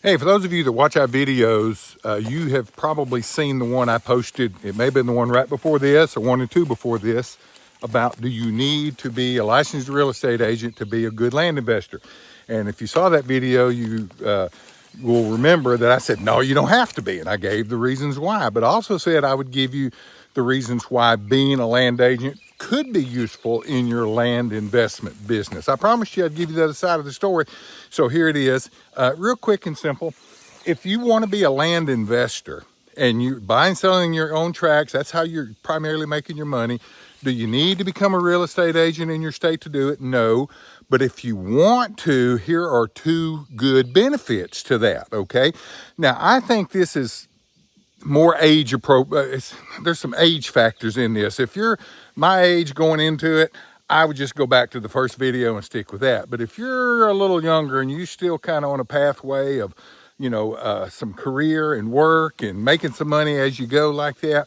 Hey, for those of you that watch our videos, you have probably seen the one I posted. It may have been the one right before this or one or two before this about do you need to be a licensed real estate agent to be a good land investor? And if you saw that video, you will remember that I said, no, you don't have to be. And I gave the reasons why, but I also said I would give you the reasons why being a land agent could be useful in your land investment business. I promised you I'd give you the other side of the story. So here it is, real quick and simple. If you want to be a land investor and you buy and selling your own tracts, that's how you're primarily making your money. Do you need to become a real estate agent in your state to do it? No. But if you want to, here are two good benefits to that, okay? Now, I think this is more age appropriate. There's some age factors in this. If you're my age going into it, I would just go back to the first video and stick with that. But if you're a little younger and you still kind of on a pathway of, some career and work and making some money as you go like that,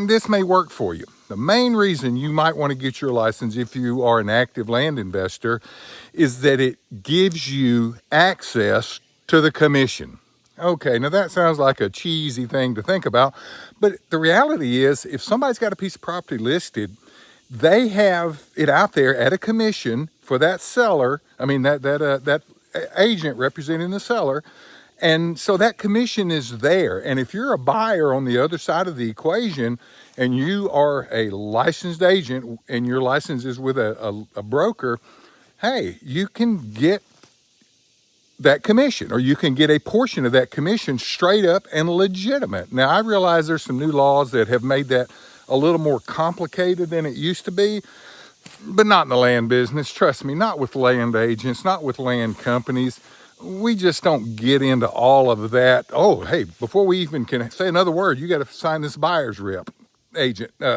this may work for you. The main reason you might want to get your license if you are an active land investor is that it gives you access to the commission. Okay, now that sounds like a cheesy thing to think about, but the reality is if somebody's got a piece of property listed, they have it out there at a commission for that seller. I mean, that agent representing the seller. And so that commission is there. And if you're a buyer on the other side of the equation and you are a licensed agent and your license is with a broker, hey, you can get that commission, or you can get a portion of that commission straight up and legitimate. Now, I realize there's some new laws that have made that a little more complicated than it used to be, but not in the land business. Trust me, not with land agents, not with land companies. We just don't get into all of that. Oh, hey, before we even can say another word, you got to sign this buyer's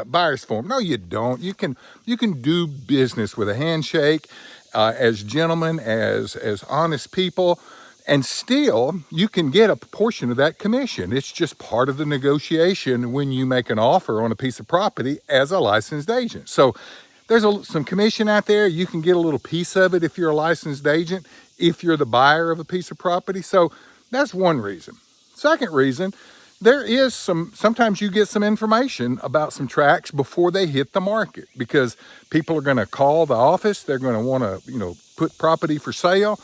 buyer's form. No, you don't. You can do business with a handshake, as gentlemen, as honest people, and still you can get a portion of that commission. It's just part of the negotiation when you make an offer on a piece of property as a licensed agent. So there's some commission out there. You can get a little piece of it if you're a licensed agent, if you're the buyer of a piece of property. So that's one reason. Second reason, there is sometimes you get some information about some tracts before they hit the market, because people are going to call the office. They're going to want to, put property for sale,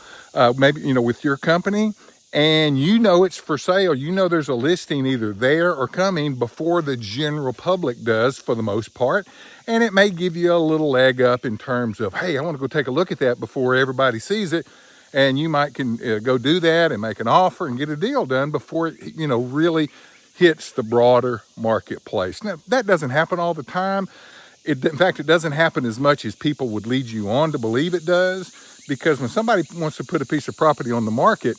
maybe, with your company, and it's for sale. There's a listing either there or coming before the general public does for the most part. And it may give you a little leg up in terms of, hey, I want to go take a look at that before everybody sees it. And you might can go do that and make an offer and get a deal done before it, really hits the broader marketplace. Now, that doesn't happen all the time. In fact, it doesn't happen as much as people would lead you on to believe it does, because when somebody wants to put a piece of property on the market,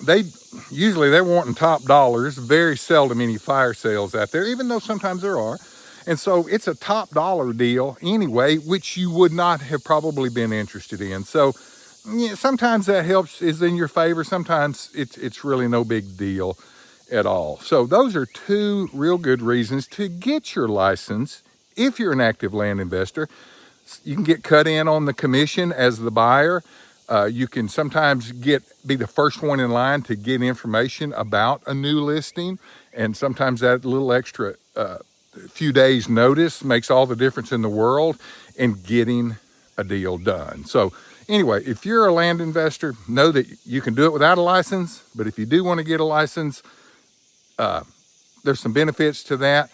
they're wanting top dollars. Very seldom any fire sales out there, even though sometimes there are. And so it's a top dollar deal anyway, which you would not have probably been interested in. So yeah, sometimes that is in your favor. Sometimes it's really no big deal at all. So those are two real good reasons to get your license. If you're an active land investor, you can get cut in on the commission as the buyer. You can sometimes be the first one in line to get information about a new listing. And sometimes that little extra few days notice makes all the difference in the world in getting a deal done. So anyway, if you're a land investor, know that you can do it without a license. But if you do want to get a license, there's some benefits to that.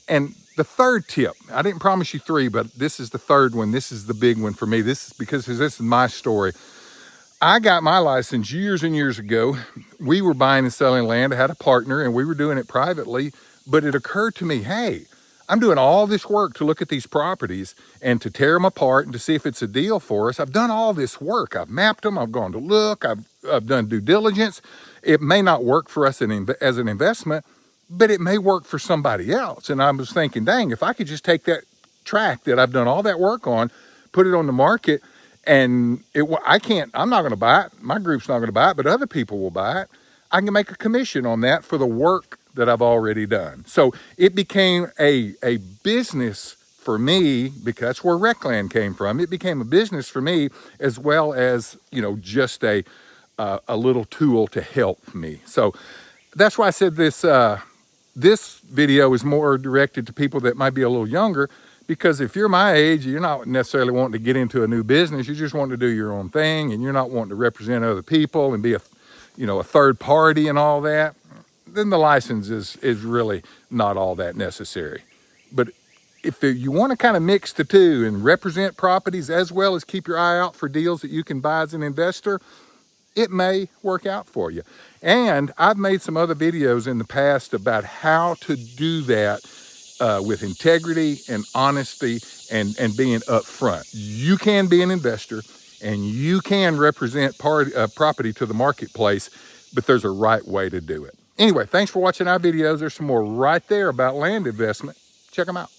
And the third tip, I didn't promise you three, but this is the third one. This is the big one for me. This is my story. I got my license years and years ago. We were buying and selling land. I had a partner and we were doing it privately, but it occurred to me, hey, I'm doing all this work to look at these properties and to tear them apart and to see if it's a deal for us. I've done all this work. I've mapped them. I've gone to look. I've done due diligence. It may not work for us as an investment, but it may work for somebody else. And I was thinking, dang, if I could just take that tract that I've done all that work on, put it on the market, and I'm not going to buy it. My group's not going to buy it, but other people will buy it. I can make a commission on that for the work that I've already done. So it became a business for me, because that's where Recland came from. It became a business for me as well as, just a a little tool to help me. So that's why I said this video is more directed to people that might be a little younger, because if you're my age, you're not necessarily wanting to get into a new business. You just want to do your own thing, and you're not wanting to represent other people and be a third party and all that. Then the license is really not all that necessary. But if you want to kind of mix the two and represent properties as well as keep your eye out for deals that you can buy as an investor, it may work out for you. And I've made some other videos in the past about how to do that with integrity and honesty and being upfront. You can be an investor and you can represent property to the marketplace, but there's a right way to do it. Anyway, thanks for watching our videos. There's some more right there about land investment. Check them out.